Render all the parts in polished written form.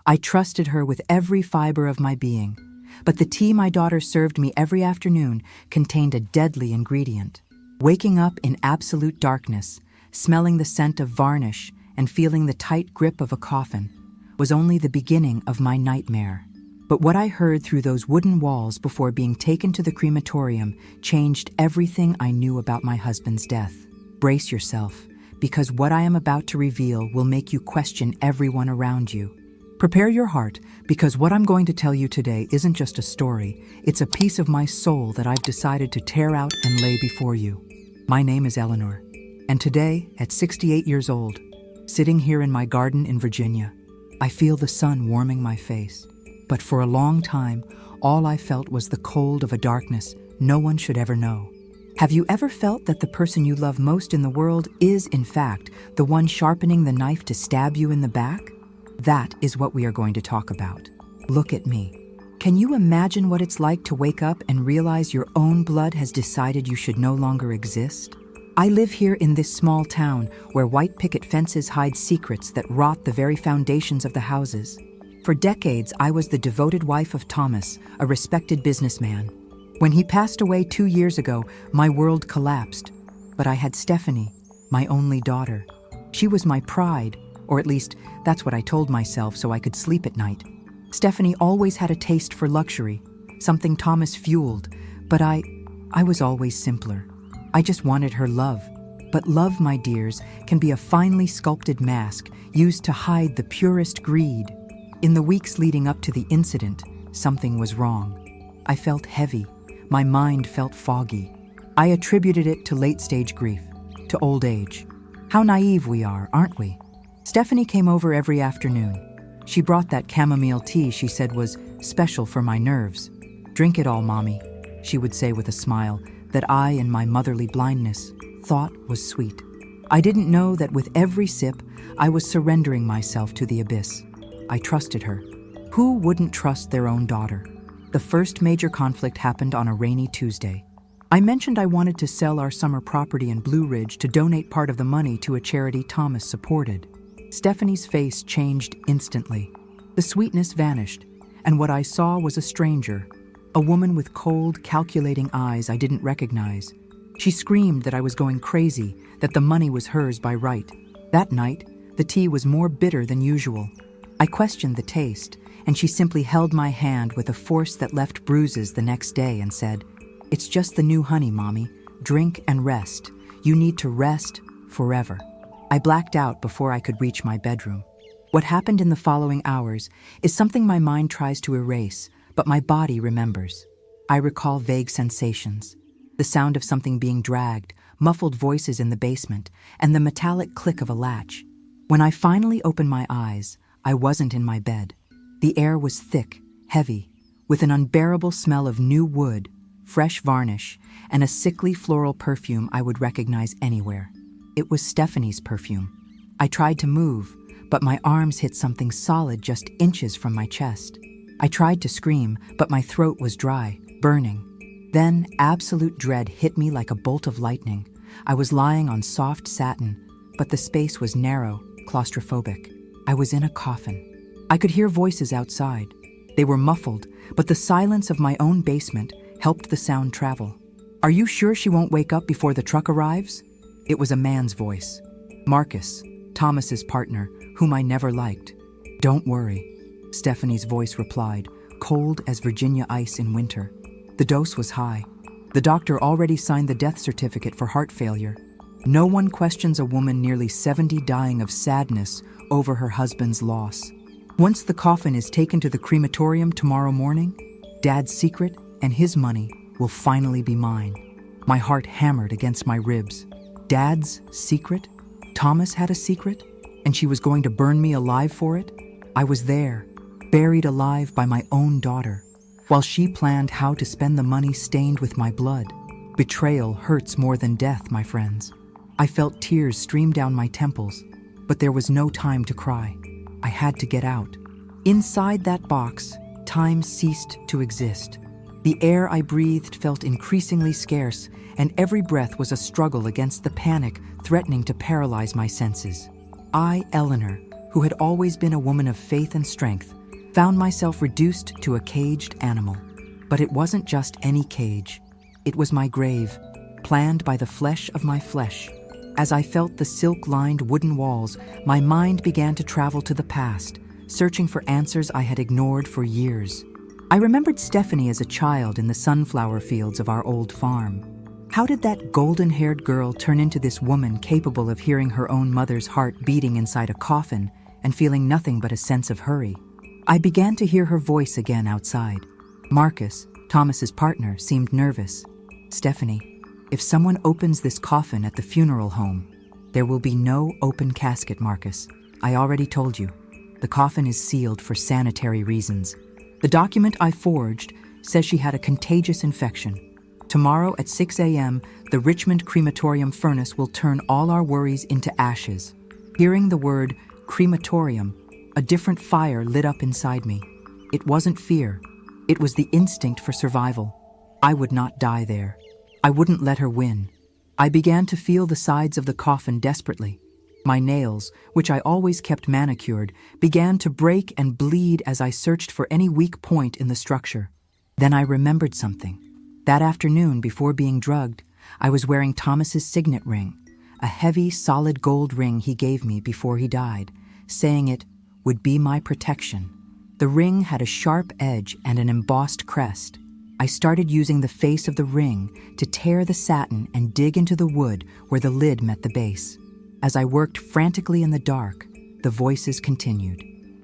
I trusted her with every fiber of my being, but the tea my daughter served me every afternoon contained a deadly ingredient. Waking up in absolute darkness, smelling the scent of varnish, and feeling the tight grip of a coffin was only the beginning of my nightmare. But what I heard through those wooden walls before being taken to the crematorium changed everything I knew about my husband's death. Brace yourself, because what I am about to reveal will make you question everyone around you. Prepare your heart, because what I'm going to tell you today isn't just a story, it's a piece of my soul that I've decided to tear out and lay before you. My name is Eleanor, and today, at 68 years old, sitting here in my garden in Virginia, I feel the sun warming my face. But for a long time, all I felt was the cold of a darkness no one should ever know. Have you ever felt that the person you love most in the world is, in fact, the one sharpening the knife to stab you in the back? That is what we are going to talk about. Look at me. Can you imagine what it's like to wake up and realize your own blood has decided you should no longer exist? I live here in this small town where white picket fences hide secrets that rot the very foundations of the houses. For decades, I was the devoted wife of Thomas, a respected businessman. When he passed away 2 years ago, my world collapsed. But I had Stephanie, my only daughter. She was my pride, or at least that's what I told myself so I could sleep at night. Stephanie always had a taste for luxury, something Thomas fueled, but I was always simpler. I just wanted her love. But love, my dears, can be a finely sculpted mask used to hide the purest greed. In the weeks leading up to the incident, something was wrong. I felt heavy. My mind felt foggy. I attributed it to late-stage grief, to old age. How naive we are, aren't we? Stephanie came over every afternoon. She brought that chamomile tea she said was special for my nerves. "Drink it all, Mommy," she would say with a smile that I, in my motherly blindness, thought was sweet. I didn't know that with every sip, I was surrendering myself to the abyss. I trusted her. Who wouldn't trust their own daughter? The first major conflict happened on a rainy Tuesday. I mentioned I wanted to sell our summer property in Blue Ridge to donate part of the money to a charity Thomas supported. Stephanie's face changed instantly. The sweetness vanished, and what I saw was a stranger, a woman with cold, calculating eyes I didn't recognize. She screamed that I was going crazy, that the money was hers by right. That night, the tea was more bitter than usual. I questioned the taste, and she simply held my hand with a force that left bruises the next day and said, "It's just the new honey, Mommy. Drink and rest. You need to rest forever." I blacked out before I could reach my bedroom. What happened in the following hours is something my mind tries to erase, but my body remembers. I recall vague sensations, the sound of something being dragged, muffled voices in the basement, and the metallic click of a latch. When I finally opened my eyes, I wasn't in my bed. The air was thick, heavy, with an unbearable smell of new wood, fresh varnish, and a sickly floral perfume I would recognize anywhere. It was Stephanie's perfume. I tried to move, but my arms hit something solid just inches from my chest. I tried to scream, but my throat was dry, burning. Then absolute dread hit me like a bolt of lightning. I was lying on soft satin, but the space was narrow, claustrophobic. I was in a coffin. I could hear voices outside. They were muffled, but the silence of my own basement helped the sound travel. "Are you sure she won't wake up before the truck arrives?" It was a man's voice. Marcus, Thomas's partner, whom I never liked. "Don't worry," Stephanie's voice replied, cold as Virginia ice in winter. The dose was high. The doctor already signed the death certificate for heart failure. No one questions a woman nearly 70 dying of sadness over her husband's loss. Once the coffin is taken to the crematorium tomorrow morning, Dad's secret and his money will finally be mine. My heart hammered against my ribs. Dad's secret? Thomas had a secret? And she was going to burn me alive for it? I was there, buried alive by my own daughter, while she planned how to spend the money stained with my blood. Betrayal hurts more than death, my friends. I felt tears stream down my temples, but there was no time to cry. I had to get out. Inside that box, time ceased to exist. The air I breathed felt increasingly scarce, and every breath was a struggle against the panic threatening to paralyze my senses. I, Eleanor, who had always been a woman of faith and strength, Found myself reduced to a caged animal. But it wasn't just any cage. It was my grave, planned by the flesh of my flesh. As I felt the silk-lined wooden walls, my mind began to travel to the past, searching for answers I had ignored for years. I remembered Stephanie as a child in the sunflower fields of our old farm. How did that golden-haired girl turn into this woman capable of hearing her own mother's heart beating inside a coffin and feeling nothing but a sense of hurry? I began to hear her voice again outside. Marcus, Thomas's partner, seemed nervous. "Stephanie, if someone opens this coffin at the funeral home, there will be no open casket, Marcus. I already told you. The coffin is sealed for sanitary reasons. The document I forged says she had a contagious infection. Tomorrow at 6 a.m., the Richmond crematorium furnace will turn all our worries into ashes." Hearing the word crematorium, a different fire lit up inside me. It wasn't fear. It was the instinct for survival. I would not die there. I wouldn't let her win. I began to feel the sides of the coffin desperately. My nails, which I always kept manicured, began to break and bleed as I searched for any weak point in the structure. Then I remembered something. That afternoon, before being drugged, I was wearing Thomas's signet ring, a heavy, solid gold ring he gave me before he died, saying it would be my protection. The ring had a sharp edge and an embossed crest. I started using the face of the ring to tear the satin and dig into the wood where the lid met the base. As I worked frantically in the dark, the voices continued.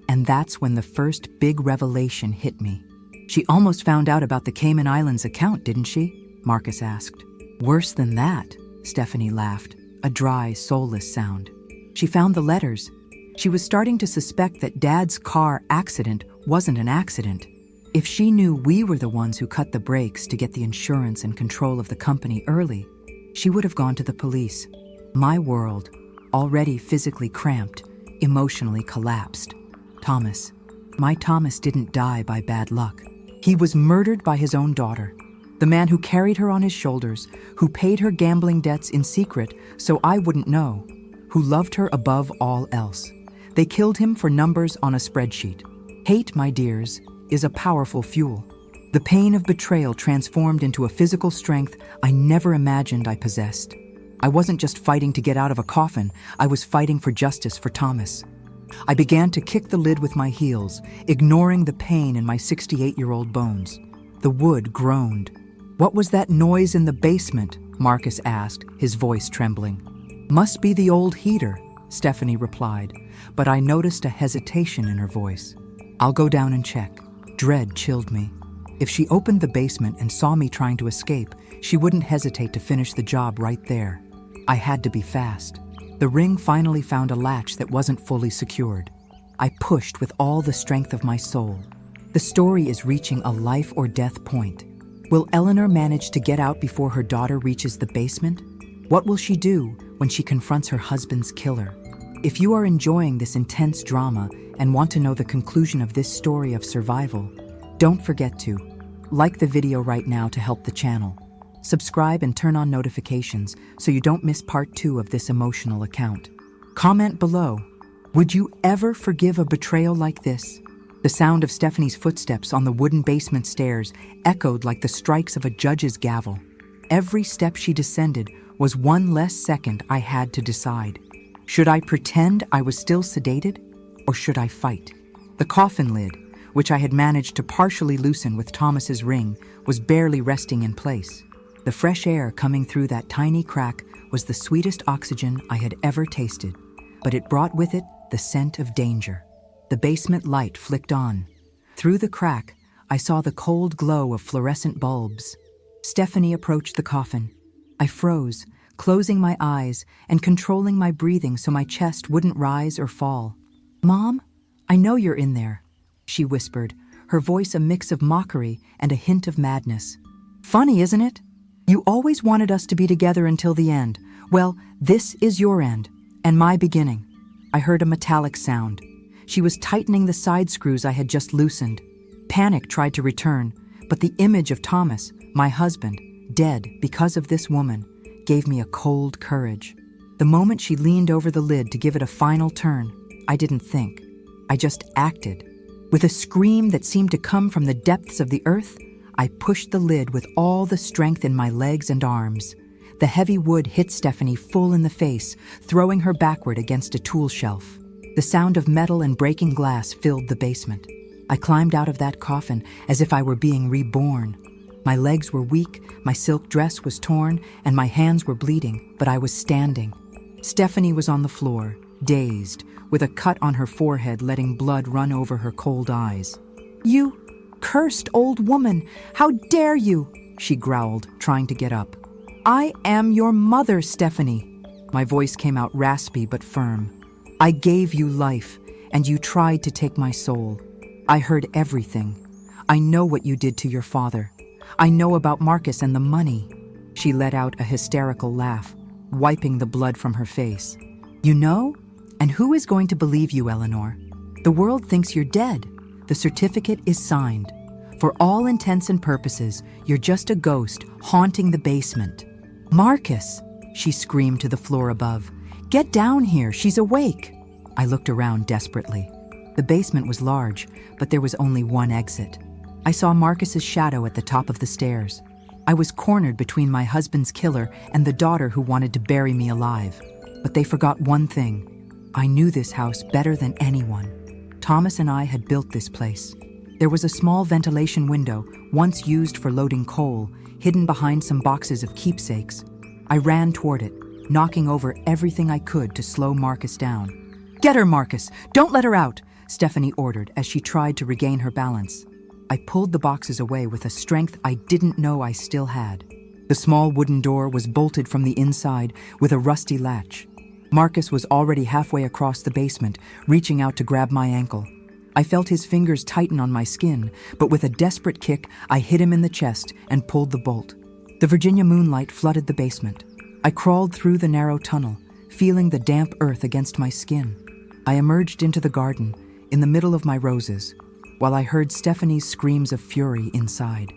And that's when the first big revelation hit me. "She almost found out about the Cayman Islands account, didn't she?" Marcus asked. "Worse than that," Stephanie laughed, a dry, soulless sound. "She found the letters. She was starting to suspect that Dad's car accident wasn't an accident. If she knew we were the ones who cut the brakes to get the insurance and control of the company early, she would have gone to the police." My world, already physically cramped, emotionally collapsed. Thomas. My Thomas didn't die by bad luck. He was murdered by his own daughter. The man who carried her on his shoulders, who paid her gambling debts in secret so I wouldn't know, who loved her above all else. They killed him for numbers on a spreadsheet. Hate, my dears, is a powerful fuel. The pain of betrayal transformed into a physical strength I never imagined I possessed. I wasn't just fighting to get out of a coffin, I was fighting for justice for Thomas. I began to kick the lid with my heels, ignoring the pain in my 68-year-old bones. The wood groaned. "What was that noise in the basement?" Marcus asked, his voice trembling. "Must be the old heater," Stephanie replied, but I noticed a hesitation in her voice. "I'll go down and check." Dread chilled me. If she opened the basement and saw me trying to escape, she wouldn't hesitate to finish the job right there. I had to be fast. The ring finally found a latch that wasn't fully secured. I pushed with all the strength of my soul. The story is reaching a life or death point. Will Eleanor manage to get out before her daughter reaches the basement? What will she do when she confronts her husband's killer? If you are enjoying this intense drama and want to know the conclusion of this story of survival, don't forget to like the video right now to help the channel. Subscribe and turn on notifications so you don't miss part 2 of this emotional account. Comment below, would you ever forgive a betrayal like this? The sound of Stephanie's footsteps on the wooden basement stairs echoed like the strikes of a judge's gavel. Every step she descended was one less second I had to decide. Should I pretend I was still sedated, or should I fight? The coffin lid, which I had managed to partially loosen with Thomas's ring, was barely resting in place. The fresh air coming through that tiny crack was the sweetest oxygen I had ever tasted, but it brought with it the scent of danger. The basement light flicked on. Through the crack, I saw the cold glow of fluorescent bulbs. Stephanie approached the coffin. I froze, closing my eyes and controlling my breathing so my chest wouldn't rise or fall. "Mom, I know you're in there," she whispered, her voice a mix of mockery and a hint of madness. "Funny, isn't it? You always wanted us to be together until the end. Well, this is your end, and my beginning." I heard a metallic sound. She was tightening the side screws I had just loosened. Panic tried to return, but the image of Thomas, my husband, dead because of this woman, gave me a cold courage. The moment she leaned over the lid to give it a final turn, I didn't think. I just acted. With a scream that seemed to come from the depths of the earth, I pushed the lid with all the strength in my legs and arms. The heavy wood hit Stephanie full in the face, throwing her backward against a tool shelf. The sound of metal and breaking glass filled the basement. I climbed out of that coffin as if I were being reborn. My legs were weak, my silk dress was torn, and my hands were bleeding, but I was standing. Stephanie was on the floor, dazed, with a cut on her forehead letting blood run over her cold eyes. "You cursed old woman! How dare you!" she growled, trying to get up. "I am your mother, Stephanie." My voice came out raspy but firm. "I gave you life, and you tried to take my soul. I heard everything. I know what you did to your father. I know about Marcus and the money." She let out a hysterical laugh, wiping the blood from her face. "You know? And who is going to believe you, Eleanor? The world thinks you're dead. The certificate is signed. For all intents and purposes, you're just a ghost haunting the basement." "Marcus!" she screamed to the floor above. "Get down here, she's awake." I looked around desperately. The basement was large, but there was only one exit. I saw Marcus's shadow at the top of the stairs. I was cornered between my husband's killer and the daughter who wanted to bury me alive. But they forgot one thing. I knew this house better than anyone. Thomas and I had built this place. There was a small ventilation window, once used for loading coal, hidden behind some boxes of keepsakes. I ran toward it, knocking over everything I could to slow Marcus down. "Get her, Marcus! Don't let her out!" Stephanie ordered as she tried to regain her balance. I pulled the boxes away with a strength I didn't know I still had. The small wooden door was bolted from the inside with a rusty latch. Marcus was already halfway across the basement, reaching out to grab my ankle. I felt his fingers tighten on my skin, but with a desperate kick, I hit him in the chest and pulled the bolt. The Virginia moonlight flooded the basement. I crawled through the narrow tunnel, feeling the damp earth against my skin. I emerged into the garden, in the middle of my roses, while I heard Stephanie's screams of fury inside.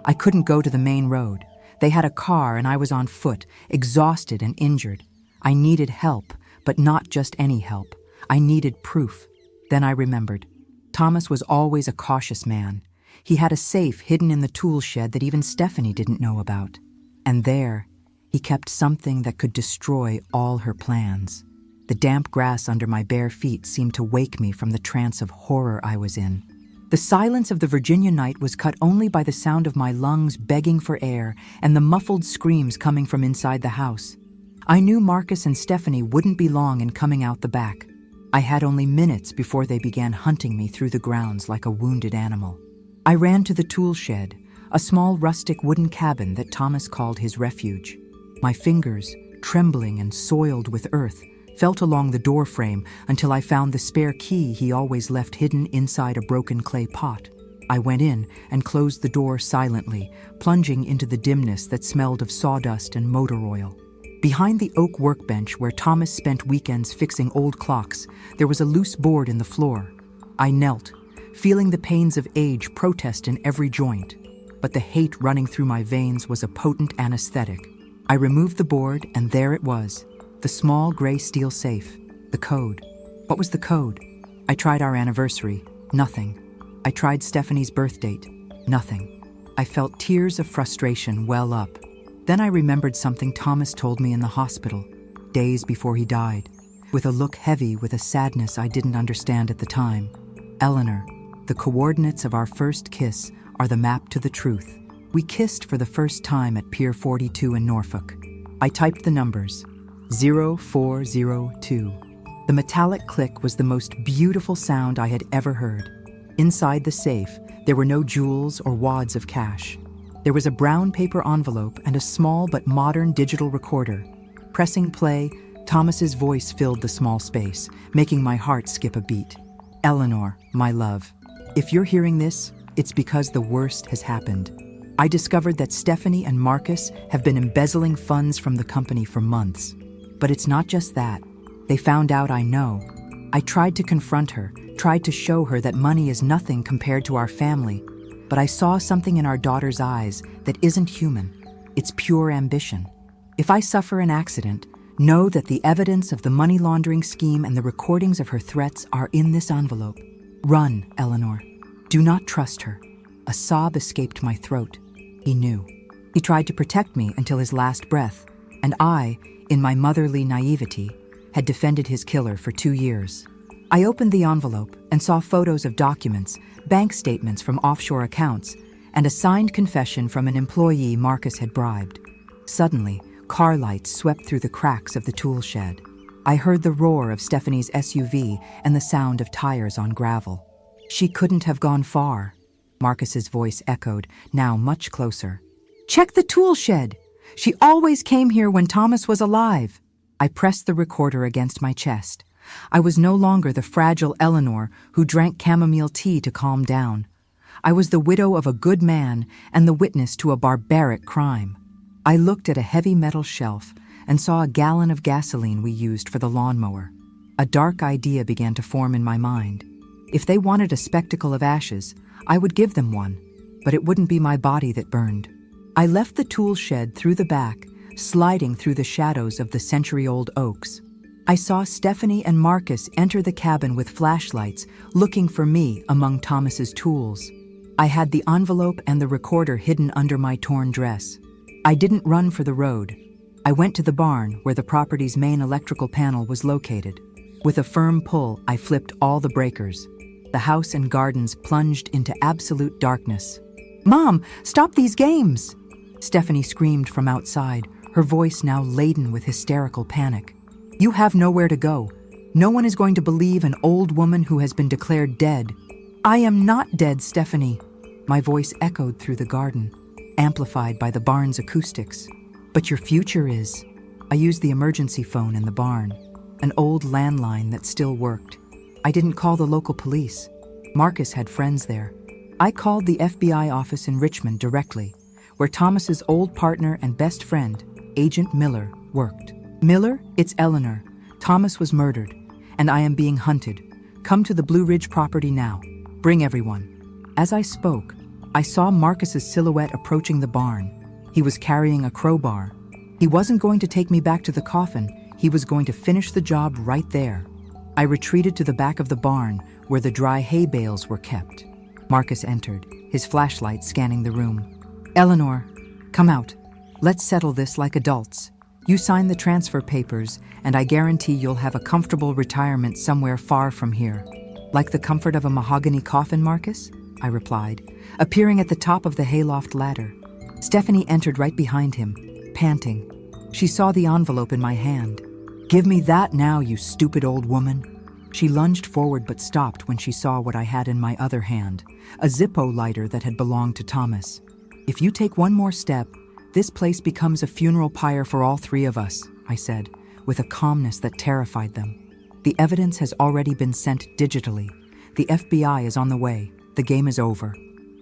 I couldn't go to the main road. They had a car and I was on foot, exhausted and injured. I needed help, but not just any help. I needed proof. Then I remembered. Thomas was always a cautious man. He had a safe hidden in the tool shed that even Stephanie didn't know about. And there, he kept something that could destroy all her plans. The damp grass under my bare feet seemed to wake me from the trance of horror I was in. The silence of the Virginia night was cut only by the sound of my lungs begging for air and the muffled screams coming from inside the house. I knew Marcus and Stephanie wouldn't be long in coming out the back. I had only minutes before they began hunting me through the grounds like a wounded animal. I ran to the tool shed, a small rustic wooden cabin that Thomas called his refuge. My fingers, trembling and soiled with earth, felt along the door frame until I found the spare key he always left hidden inside a broken clay pot. I went in and closed the door silently, plunging into the dimness that smelled of sawdust and motor oil. Behind the oak workbench where Thomas spent weekends fixing old clocks, there was a loose board in the floor. I knelt, feeling the pains of age protest in every joint, but the hate running through my veins was a potent anesthetic. I removed the board, and there it was. The small gray steel safe. The code. What was the code? I tried our anniversary. Nothing. I tried Stephanie's birth date. Nothing. I felt tears of frustration well up. Then I remembered something Thomas told me in the hospital, days before he died, with a look heavy with a sadness I didn't understand at the time. "Eleanor, the coordinates of our first kiss are the map to the truth. We kissed for the first time at Pier 42 in Norfolk." I typed the numbers. 0402. The metallic click was the most beautiful sound I had ever heard. Inside the safe, there were no jewels or wads of cash. There was a brown paper envelope and a small but modern digital recorder. Pressing play, Thomas's voice filled the small space, making my heart skip a beat. "Eleanor, my love, if you're hearing this, it's because the worst has happened. I discovered that Stephanie and Marcus have been embezzling funds from the company for months. But it's not just that. They found out I know. I tried to confront her, tried to show her that money is nothing compared to our family, but I saw something in our daughter's eyes that isn't human. It's pure ambition. If I suffer an accident, know that the evidence of the money laundering scheme and the recordings of her threats are in this envelope. Run, Eleanor. Do not trust her. A sob escaped my throat. He knew. He tried to protect me until his last breath, and I, in my motherly naivety, had defended his killer for 2 years. I opened the envelope and saw photos of documents, bank statements from offshore accounts, and a signed confession from an employee Marcus had bribed. Suddenly, car lights swept through the cracks of the tool shed. I heard the roar of Stephanie's SUV and the sound of tires on gravel. She couldn't have gone far. Marcus's voice echoed, now much closer. Check the tool shed! She always came here when Thomas was alive. I pressed the recorder against my chest. I was no longer the fragile Eleanor who drank chamomile tea to calm down. I was the widow of a good man and the witness to a barbaric crime. I looked at a heavy metal shelf and saw a gallon of gasoline we used for the lawnmower. A dark idea began to form in my mind. If they wanted a spectacle of ashes, I would give them one, but it wouldn't be my body that burned. I left the tool shed through the back, sliding through the shadows of the century-old oaks. I saw Stephanie and Marcus enter the cabin with flashlights, looking for me among Thomas's tools. I had the envelope and the recorder hidden under my torn dress. I didn't run for the road. I went to the barn where the property's main electrical panel was located. With a firm pull, I flipped all the breakers. The house and gardens plunged into absolute darkness. "Mom, stop these games!" Stephanie screamed from outside, her voice now laden with hysterical panic. "You have nowhere to go. No one is going to believe an old woman who has been declared dead." "I am not dead, Stephanie." My voice echoed through the garden, amplified by the barn's acoustics. "But your future is." I used the emergency phone in the barn, an old landline that still worked. I didn't call the local police. Marcus had friends there. I called the FBI office in Richmond directly, where Thomas's old partner and best friend, Agent Miller, worked. "Miller, it's Eleanor. Thomas was murdered, and I am being hunted. Come to the Blue Ridge property now. Bring everyone." As I spoke, I saw Marcus's silhouette approaching the barn. He was carrying a crowbar. He wasn't going to take me back to the coffin. He was going to finish the job right there. I retreated to the back of the barn, where the dry hay bales were kept. Marcus entered, his flashlight scanning the room. "Eleanor, come out. Let's settle this like adults. You sign the transfer papers, and I guarantee you'll have a comfortable retirement somewhere far from here." "Like the comfort of a mahogany coffin, Marcus?" I replied, appearing at the top of the hayloft ladder. Stephanie entered right behind him, panting. She saw the envelope in my hand. "Give me that now, you stupid old woman." She lunged forward but stopped when she saw what I had in my other hand, a Zippo lighter that had belonged to Thomas. "If you take one more step, this place becomes a funeral pyre for all 3 of us," I said, with a calmness that terrified them. "The evidence has already been sent digitally. The FBI is on the way. The game is over."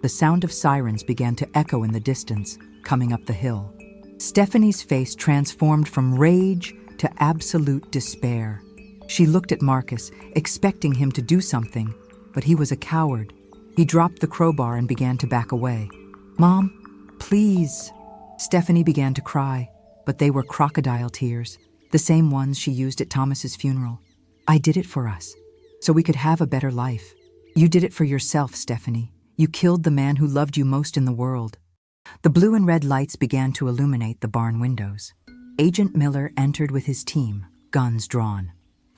The sound of sirens began to echo in the distance, coming up the hill. Stephanie's face transformed from rage to absolute despair. She looked at Marcus, expecting him to do something, but he was a coward. He dropped the crowbar and began to back away. "Mom, please." Stephanie began to cry, but they were crocodile tears, the same ones she used at Thomas's funeral. "I did it for us, so we could have a better life. You did it for yourself, Stephanie. You killed the man who loved you most in the world." The blue and red lights began to illuminate the barn windows. Agent Miller entered with his team, guns drawn.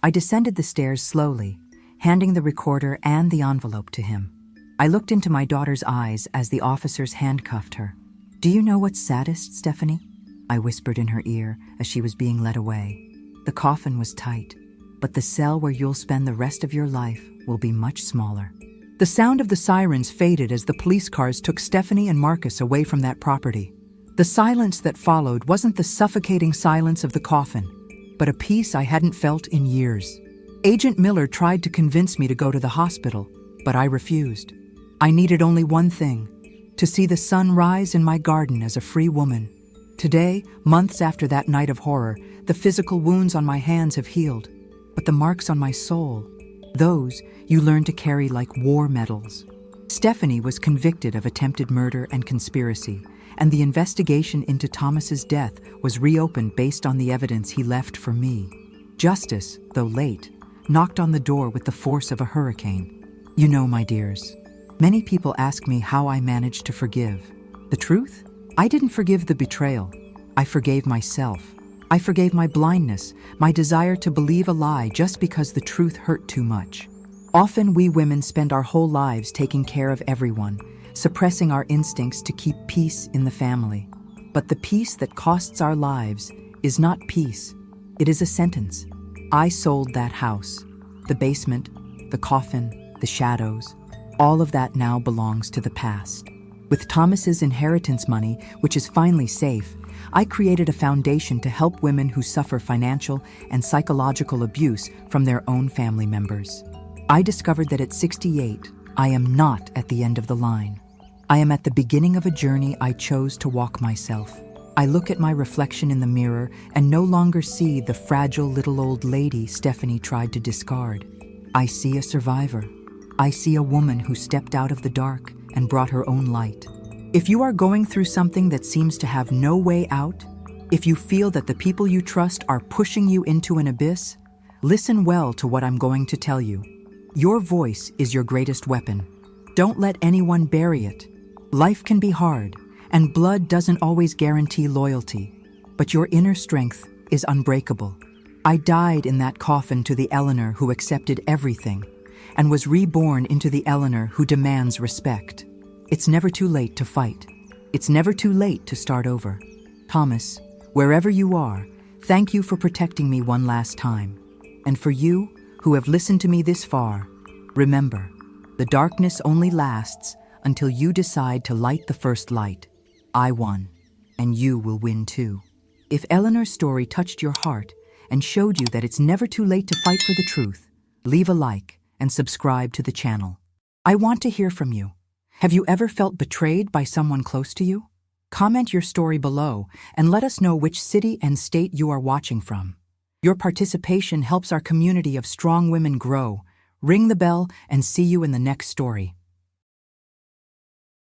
I descended the stairs slowly, handing the recorder and the envelope to him. I looked into my daughter's eyes as the officers handcuffed her. "Do you know what's saddest, Stephanie?" I whispered in her ear as she was being led away. "The coffin was tight, but the cell where you'll spend the rest of your life will be much smaller." The sound of the sirens faded as the police cars took Stephanie and Marcus away from that property. The silence that followed wasn't the suffocating silence of the coffin, but a peace I hadn't felt in years. Agent Miller tried to convince me to go to the hospital, but I refused. I needed only one thing: to see the sun rise in my garden as a free woman. Today, months after that night of horror, the physical wounds on my hands have healed, but the marks on my soul, those you learn to carry like war medals. Stephanie was convicted of attempted murder and conspiracy, and the investigation into Thomas's death was reopened based on the evidence he left for me. Justice, though late, knocked on the door with the force of a hurricane. You know, my dears, many people ask me how I managed to forgive. The truth? I didn't forgive the betrayal. I forgave myself. I forgave my blindness, my desire to believe a lie just because the truth hurt too much. Often we women spend our whole lives taking care of everyone, suppressing our instincts to keep peace in the family. But the peace that costs our lives is not peace. It is a sentence. I sold that house. The basement, the coffin, the shadows, all of that now belongs to the past. With Thomas's inheritance money, which is finally safe, I created a foundation to help women who suffer financial and psychological abuse from their own family members. I discovered that at 68, I am not at the end of the line. I am at the beginning of a journey I chose to walk myself. I look at my reflection in the mirror and no longer see the fragile little old lady Stephanie tried to discard. I see a survivor. I see a woman who stepped out of the dark and brought her own light. If you are going through something that seems to have no way out, if you feel that the people you trust are pushing you into an abyss, listen well to what I'm going to tell you. Your voice is your greatest weapon. Don't let anyone bury it. Life can be hard, and blood doesn't always guarantee loyalty, but your inner strength is unbreakable. I died in that coffin to the Eleanor who accepted everything, and was reborn into the Eleanor who demands respect. It's never too late to fight. It's never too late to start over. Thomas, wherever you are, thank you for protecting me one last time. And for you, who have listened to me this far, remember, the darkness only lasts until you decide to light the first light. I won, and you will win too. If Eleanor's story touched your heart and showed you that it's never too late to fight for the truth, leave a like and subscribe to the channel. I want to hear from you. Have you ever felt betrayed by someone close to you? Comment your story below and let us know which city and state you are watching from. Your participation helps our community of strong women grow. Ring the bell and see you in the next story.